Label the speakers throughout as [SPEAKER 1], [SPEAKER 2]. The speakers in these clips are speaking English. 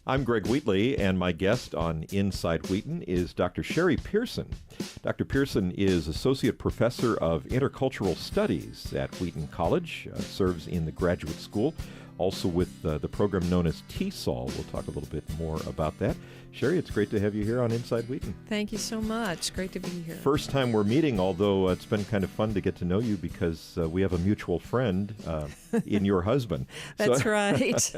[SPEAKER 1] I'm Greg Wheatley, and my guest on Inside Wheaton is Dr. Cheri Pierson. Dr. Pierson is Associate Professor of Intercultural Studies at Wheaton College, serves in the graduate school, also with the program known as TESOL. We'll talk a little bit more about that. Cheri, it's great to have you here on Inside Wheaton.
[SPEAKER 2] Thank you so much. Great to be here.
[SPEAKER 1] First time we're meeting, although it's been kind of fun to get to know you because we have a mutual friend in your husband.
[SPEAKER 2] That's right.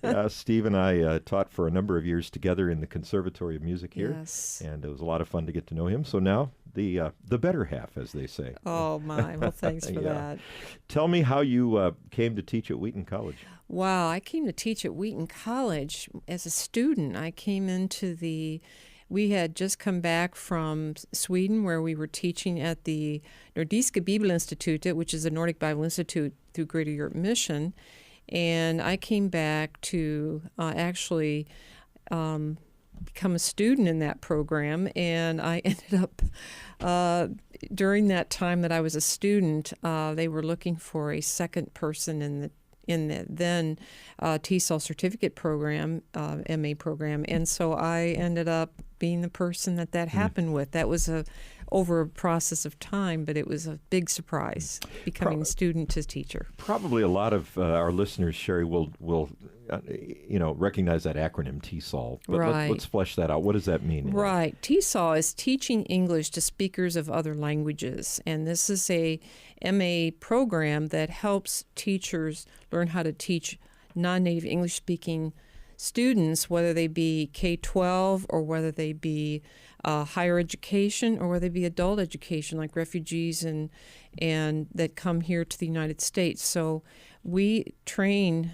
[SPEAKER 1] Yeah, Steve and I taught for a number of years together in the Conservatory of Music here.
[SPEAKER 2] Yes.
[SPEAKER 1] And it was a lot of fun to get to know him. So now the better half, as they say.
[SPEAKER 2] Oh, my. Well, thanks for that.
[SPEAKER 1] Tell me how you came to teach at Wheaton College.
[SPEAKER 2] Wow, I came to teach at Wheaton College as a student. I came we had just come back from Sweden, where we were teaching at the Nordiska Bibelinstitutet, which is a Nordic Bible Institute through Greater Europe Mission. And I came back to actually become a student in that program. And I ended up, during that time that I was a student, they were looking for a second person in the then TESOL certificate program, MA program. And so I ended up being the person that happened with. That was over a process of time, but it was a big surprise, becoming student to teacher.
[SPEAKER 1] Probably a lot of our listeners, Cheri, will recognize that acronym TESOL. But
[SPEAKER 2] right.
[SPEAKER 1] Let's flesh that out. What does that mean?
[SPEAKER 2] Right. TESOL is Teaching English to Speakers of Other Languages. And this is a MA program that helps teachers learn how to teach non-native English-speaking students, whether they be K-12 or whether they be higher education or whether they be adult education, like refugees and that come here to the United States. So we train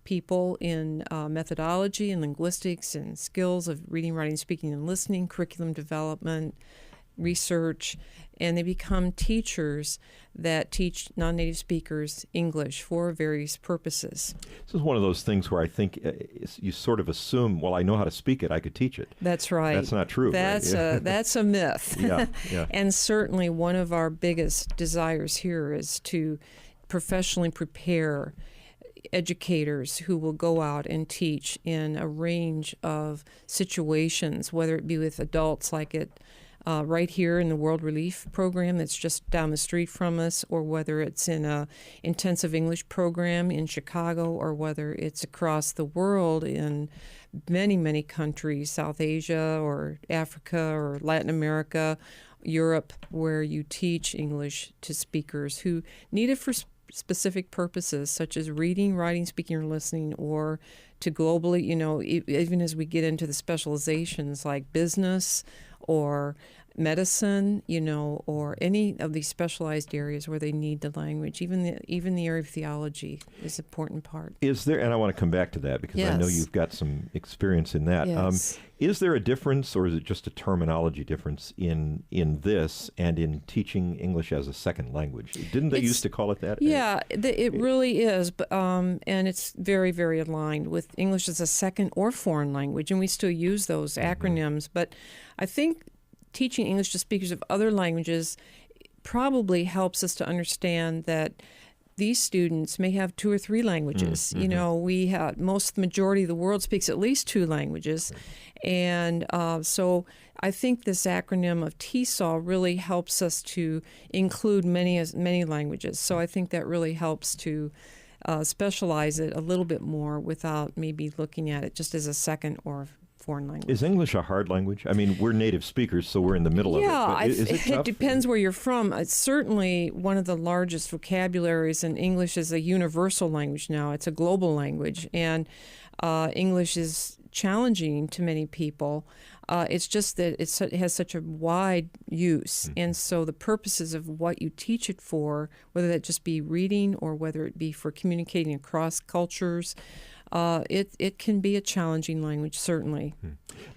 [SPEAKER 2] people in methodology and linguistics and skills of reading, writing, speaking, and listening, curriculum development, research, and they become teachers that teach non-native speakers English for various purposes.
[SPEAKER 1] This is one of those things where I think you sort of assume, well, I know how to speak it, I could teach it.
[SPEAKER 2] That's right.
[SPEAKER 1] That's not true.
[SPEAKER 2] That's
[SPEAKER 1] right?
[SPEAKER 2] that's a myth.
[SPEAKER 1] Yeah.
[SPEAKER 2] And certainly one of our biggest desires here is to professionally prepare educators who will go out and teach in a range of situations, whether it be with adults like right here in the World Relief Program that's just down the street from us, or whether it's in a intensive English program in Chicago, or whether it's across the world in many, many countries, South Asia or Africa or Latin America, Europe, where you teach English to speakers who need it for specific purposes, such as reading, writing, speaking, or listening, or to globally, even as we get into the specializations like business or medicine, or any of these specialized areas where they need the language. Even the area of theology is an important part.
[SPEAKER 1] Is there, and I want to come back to that because
[SPEAKER 2] yes.
[SPEAKER 1] I know you've got some experience in that.
[SPEAKER 2] Yes.
[SPEAKER 1] Is there a difference, or is it just a terminology difference in this and in teaching English as a second language? Didn't they used to call it that?
[SPEAKER 2] Yeah, it really is, but, and it's very, very aligned with English as a second or foreign language, and we still use those acronyms. But I think teaching English to speakers of other languages probably helps us to understand that these students may have 2 or 3 languages.
[SPEAKER 1] Mm-hmm.
[SPEAKER 2] We have the majority of the world speaks at least 2 languages. And so I think this acronym of TESOL really helps us to include many languages. So I think that really helps to specialize it a little bit more without maybe looking at it just as a second or foreign language.
[SPEAKER 1] Is English a hard language? I mean, we're native speakers, so we're in the middle of it. But is it tough?
[SPEAKER 2] It depends where you're from. It's certainly one of the largest vocabularies, and English is a universal language now. It's a global language, and English is challenging to many people. It's just that it has such a wide use, and so the purposes of what you teach it for, whether that just be reading or whether it be for communicating across cultures, it can be a challenging language, certainly.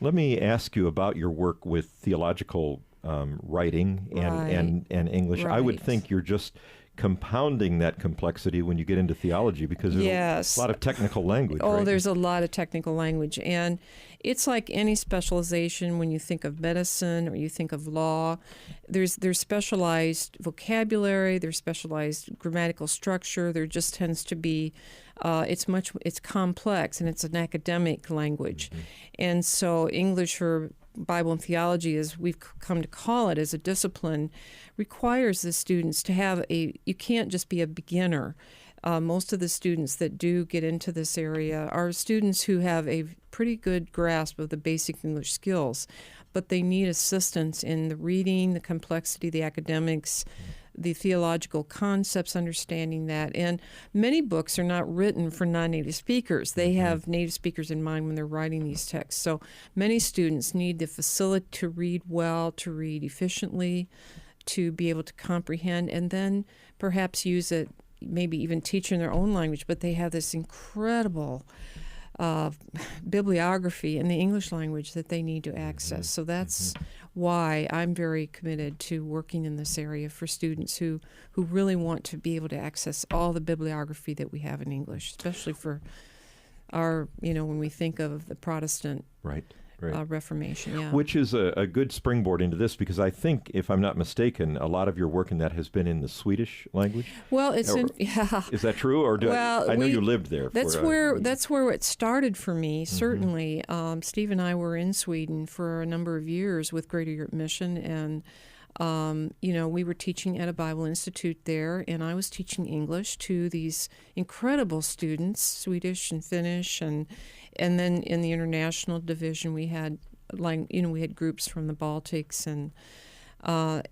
[SPEAKER 1] Let me ask you about your work with theological writing and English.
[SPEAKER 2] Right.
[SPEAKER 1] I would think you're just compounding that complexity when you get into theology, because there's a lot of technical language.
[SPEAKER 2] Oh,
[SPEAKER 1] right?
[SPEAKER 2] There's a lot of technical language. And it's like any specialization. When you think of medicine or you think of law, there's specialized vocabulary, there's specialized grammatical structure. There just tends to be, it's complex, and it's an academic language. Mm-hmm. And so English, for Bible and theology, as we've come to call it as a discipline, requires the students to have you can't just be a beginner. Most of the students that do get into this area are students who have a pretty good grasp of the basic English skills, but they need assistance in the reading, the complexity, the academics, the theological concepts, understanding that. And many books are not written for non-native speakers. They have native speakers in mind when they're writing these texts. So many students need the facility to read well, to read efficiently, to be able to comprehend, and then perhaps use it, maybe even teach in their own language. But they have this incredible bibliography in the English language that they need to access. So that's why I'm very committed to working in this area for students who really want to be able to access all the bibliography that we have in English, especially for our, when we think of the Protestant Reformation. Yeah.
[SPEAKER 1] Which is a good springboard into this, because I think, if I'm not mistaken, a lot of your work in that has been in the Swedish language.
[SPEAKER 2] Well,
[SPEAKER 1] Is that true? Or I know you lived there.
[SPEAKER 2] That's where it started for me, certainly. Steve and I were in Sweden for a number of years with Greater Europe Mission, and we were teaching at a Bible Institute there, and I was teaching English to these incredible students, Swedish and Finnish, and then in the international division we had groups from the Baltics,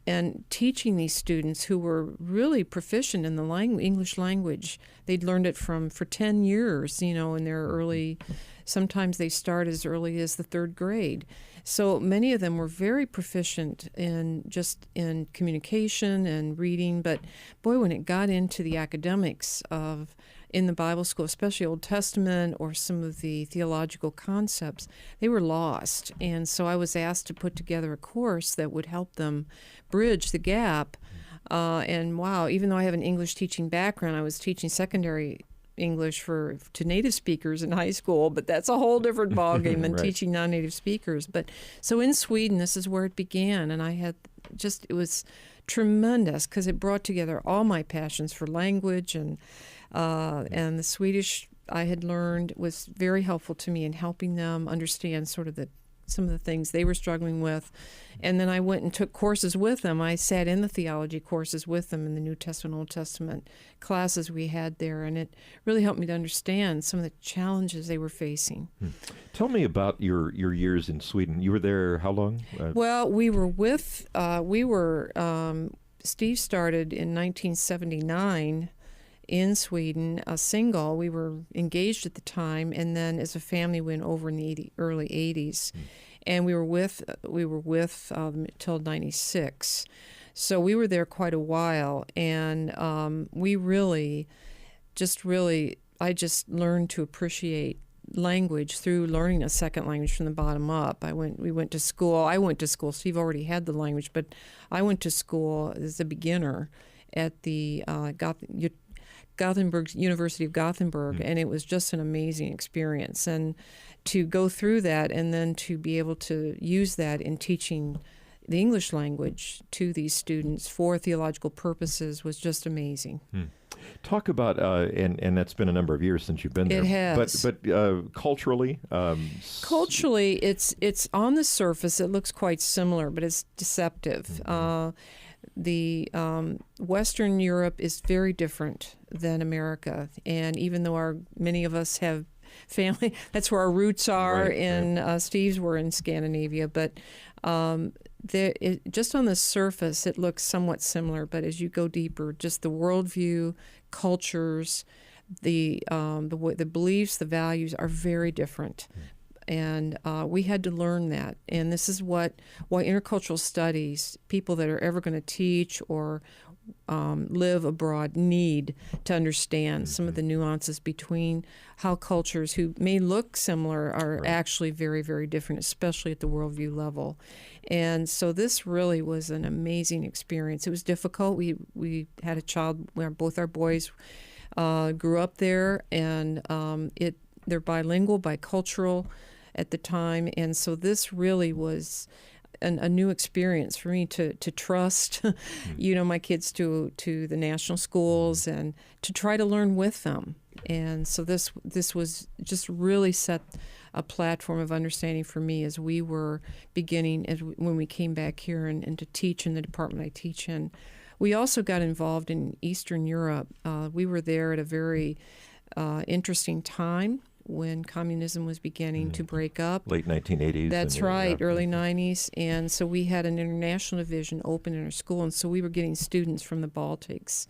[SPEAKER 2] and teaching these students who were really proficient in the English language. They'd learned it for 10 years, in their early. Sometimes they start as early as the third grade. So many of them were very proficient in communication and reading. But boy, when it got into the academics in the Bible school, especially Old Testament or some of the theological concepts, they were lost. And so I was asked to put together a course that would help them bridge the gap. And wow, even though I have an English teaching background, I was teaching secondary English to native speakers in high school, but that's a whole different ballgame than teaching non-native speakers. But so in Sweden, this is where it began, and it was tremendous because it brought together all my passions for language, and the Swedish I had learned was very helpful to me in helping them understand sort of some of the things they were struggling with. And then I went and took courses with them. I sat in the theology courses with them in the New Testament, Old Testament classes we had there, and it really helped me to understand some of the challenges they were facing.
[SPEAKER 1] Tell me about your years in Sweden. You were there how long?
[SPEAKER 2] Well, Steve started in 1979 in Sweden, a we were engaged at the time, and then as a family went over in the early 80s, and we were with till 96. So we were there quite a while, and I just learned to appreciate language through learning a second language from the bottom up. We went to school. I went to school. Steve already had the language, but I went to school as a beginner at the University of Gothenburg, and it was just an amazing experience. And to go through that and then to be able to use that in teaching the English language to these students for theological purposes was just amazing.
[SPEAKER 1] Talk about, and that's been a number of years since you've been there.
[SPEAKER 2] It has.
[SPEAKER 1] But culturally?
[SPEAKER 2] Culturally, it's on the surface, it looks quite similar, but it's deceptive. The Western Europe is very different than America, and even though many of us have family, that's where our roots are. Steve's were in Scandinavia, but just on the surface, it looks somewhat similar. But as you go deeper, just the worldview, cultures, the beliefs, the values are very different. And we had to learn that. And this is why intercultural studies, people that are ever going to teach or live abroad need to understand some of the nuances between how cultures who may look similar are actually very, very different, especially at the worldview level. And so this really was an amazing experience. It was difficult. We had a child where both our boys grew up there, and they're bilingual, bicultural at the time, and so this really was a new experience for me to trust, my kids to the national schools and to try to learn with them. And so this was just really set a platform of understanding for me as we were beginning, when we came back here and to teach in the department I teach in. We also got involved in Eastern Europe. We were there at a very interesting time when communism was beginning to break up.
[SPEAKER 1] Late 1980s.
[SPEAKER 2] That's right, early 90s. And so we had an international division open in our school, and so we were getting students from the Baltics.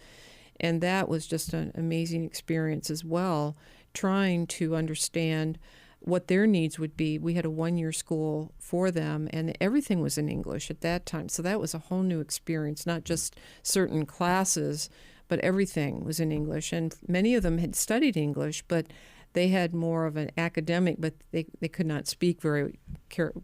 [SPEAKER 2] And that was just an amazing experience as well, trying to understand what their needs would be. We had a one-year school for them, and everything was in English at that time. So that was a whole new experience, not just certain classes, but everything was in English. And many of them had studied English, but they had more of an academic, but they could not speak very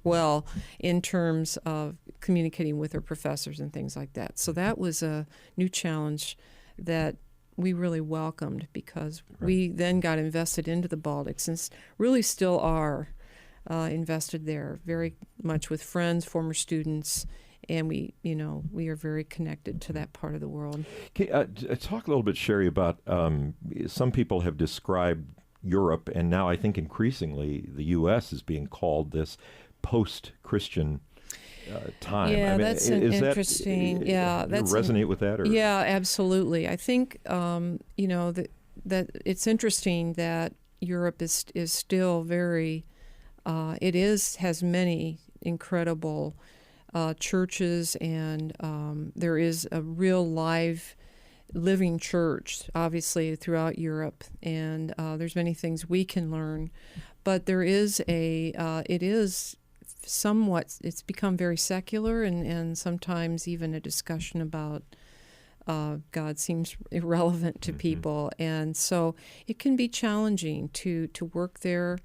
[SPEAKER 2] well in terms of communicating with their professors and things like that. So that was a new challenge that we really welcomed, because we then got invested into the Baltics and really still are invested there very much with friends, former students, and we are very connected to that part of the world.
[SPEAKER 1] Talk a little bit, Cheri, about some people have described Europe, and now I think increasingly the U.S. is being called this post-Christian time.
[SPEAKER 2] Yeah, that's interesting.
[SPEAKER 1] That's resonate with that? Or?
[SPEAKER 2] Yeah, absolutely. I think that it's interesting that Europe is still very. Has many incredible churches, and there is a real live, living church, obviously, throughout Europe, and there's many things we can learn, but there is it is somewhat, it's become very secular, and sometimes even a discussion about God seems irrelevant to people, and so it can be challenging to work there,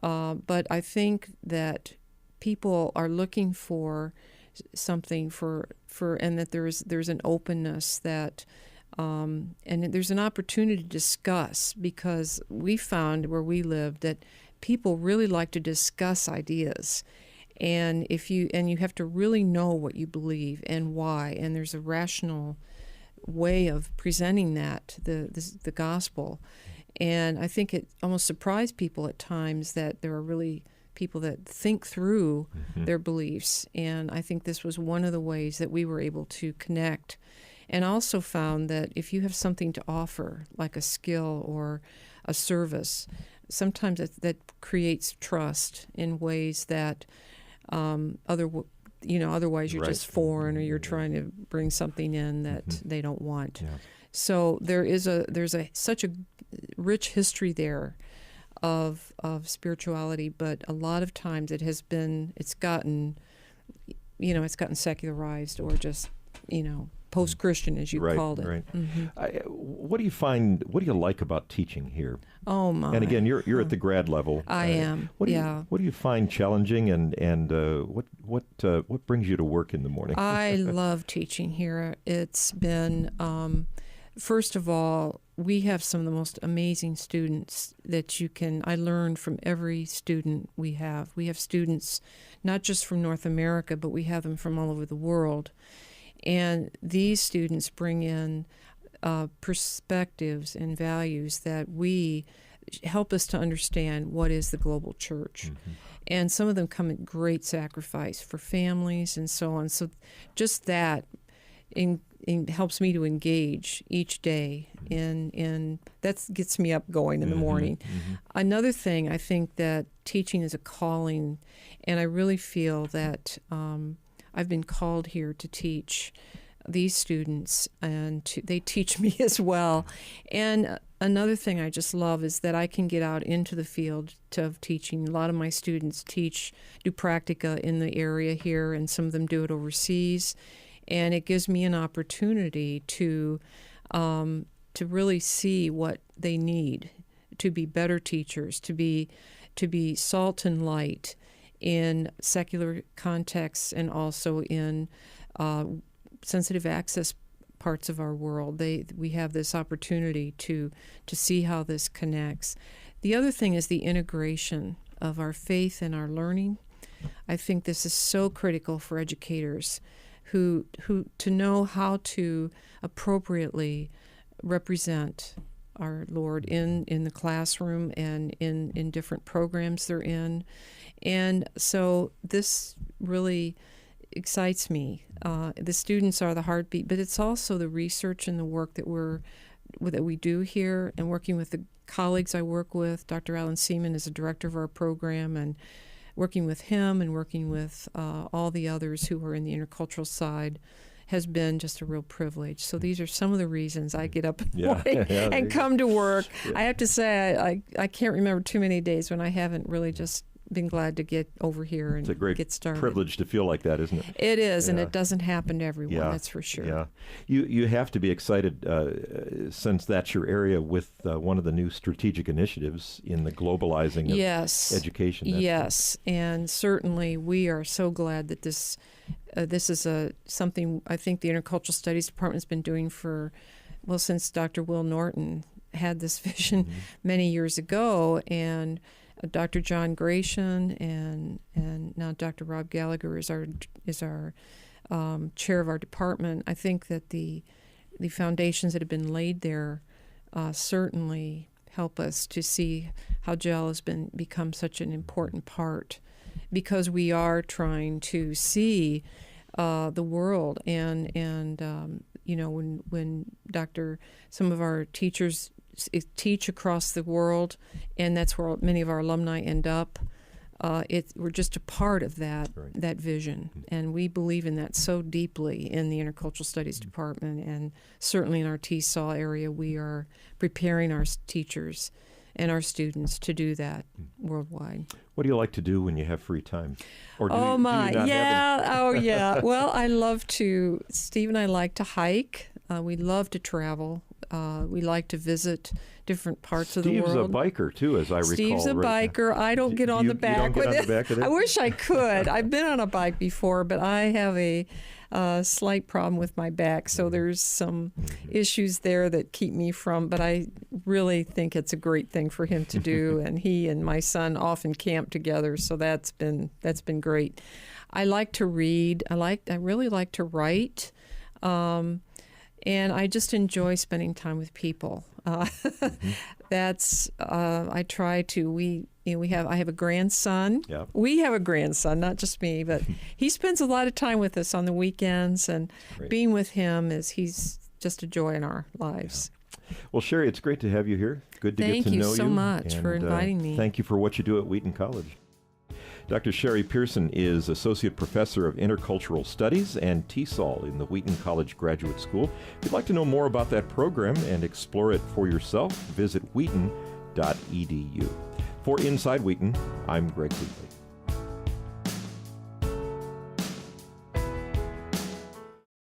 [SPEAKER 2] but I think that people are looking for something and that there's an openness that and there's an opportunity to discuss, because we found where we lived that people really like to discuss ideas, and you have to really know what you believe and why, and there's a rational way of presenting that, the gospel, and I think it almost surprised people at times that there are really people that think through their beliefs, and I think this was one of the ways that we were able to connect. And also found that if you have something to offer, like a skill or a service, sometimes that creates trust in ways that otherwise you're just foreign, or you're trying to bring something in that they don't want. Yeah. So there's such a rich history there of spirituality, but a lot of times it's gotten secularized, or just post-Christian, as you called it. Right.
[SPEAKER 1] What do you like about teaching here?
[SPEAKER 2] Oh my!
[SPEAKER 1] And again, you're at the grad level.
[SPEAKER 2] I am.
[SPEAKER 1] What do you find challenging, and what brings you to work in the morning?
[SPEAKER 2] I love teaching here. It's been first of all, we have some of the most amazing students that I learn from every student we have. We have students not just from North America, but we have them from all over the world. And these students bring in perspectives and values that help us to understand what is the global church. And some of them come at great sacrifice for families and so on. So just that helps me to engage each day, and that gets me up going in the morning. Another thing, I think that teaching is a calling, and I really feel that I've been called here to teach these students, and they teach me as well. And another thing I just love is that I can get out into the field of teaching. A lot of my students do practica in the area here, and some of them do it overseas. And it gives me an opportunity to really see what they need to be better teachers, to be salt and light in secular contexts and also in sensitive access parts of our world. We have this opportunity to see how this connects. The other thing is the integration of our faith and our learning. I think this is so critical for educators who to know how to appropriately represent our Lord in the classroom and in different programs they're in. And so this really excites me. The students are the heartbeat, but it's also the research and the work that we do here, and working with the colleagues I work with. Dr. Alan Seaman is the director of our program, and working with him and working with all the others who are in the intercultural side has been just a real privilege. So these are some of the reasons I get up in the morning and come to work. Yeah. I have to say, I can't remember too many days when I haven't really just been glad to get over here and get started.
[SPEAKER 1] It's a great privilege to feel like that, isn't it?
[SPEAKER 2] It is, and it doesn't happen to everyone, that's for sure.
[SPEAKER 1] Yeah, you have to be excited since that's your area with one of the new strategic initiatives in the globalizing of education.
[SPEAKER 2] Yes, and certainly we are so glad that this is something I think the Intercultural Studies Department has been doing since Dr. Will Norton had this vision many years ago, and Dr. John Gratian and now Dr. Rob Gallagher is our chair of our department. I think that the foundations that have been laid there certainly help us to see how GEL has become such an important part, because we are trying to see the world and when some of our teachers teach across the world, and that's where many of our alumni end up. We're just a part of that vision, and we believe in that so deeply in the Intercultural Studies Department, and certainly in our TESOL area, we are preparing our teachers and our students to do that worldwide.
[SPEAKER 1] What do you like to do when you have free time? Or do
[SPEAKER 2] you
[SPEAKER 1] not have
[SPEAKER 2] yeah. Well, Steve and I like to hike. We love to travel. We like to visit different parts of the world.
[SPEAKER 1] Steve's a biker, too, as I recall.
[SPEAKER 2] Steve's a biker. I don't get on the back with it. I wish I could. I've been on a bike before, but I have a slight problem with my back, so there's some issues there that keep me from, but I really think it's a great thing for him to do, and he and my son often camp together, so that's been great. I like to read. I really like to write. And I just enjoy spending time with people. I try to. I have a grandson. Yeah. We have a grandson, not just me, but he spends a lot of time with us on the weekends, and being with him he's just a joy in our lives.
[SPEAKER 1] Yeah. Well, Cheri, it's great to have you here. Good to get to know you.
[SPEAKER 2] Thank you so much for inviting me.
[SPEAKER 1] Thank you for what you do at Wheaton College. Dr. Cheri Pierson is Associate Professor of Intercultural Studies and TESOL in the Wheaton College Graduate School. If you'd like to know more about that program and explore it for yourself, visit wheaton.edu. For Inside Wheaton, I'm Greg Wheatley.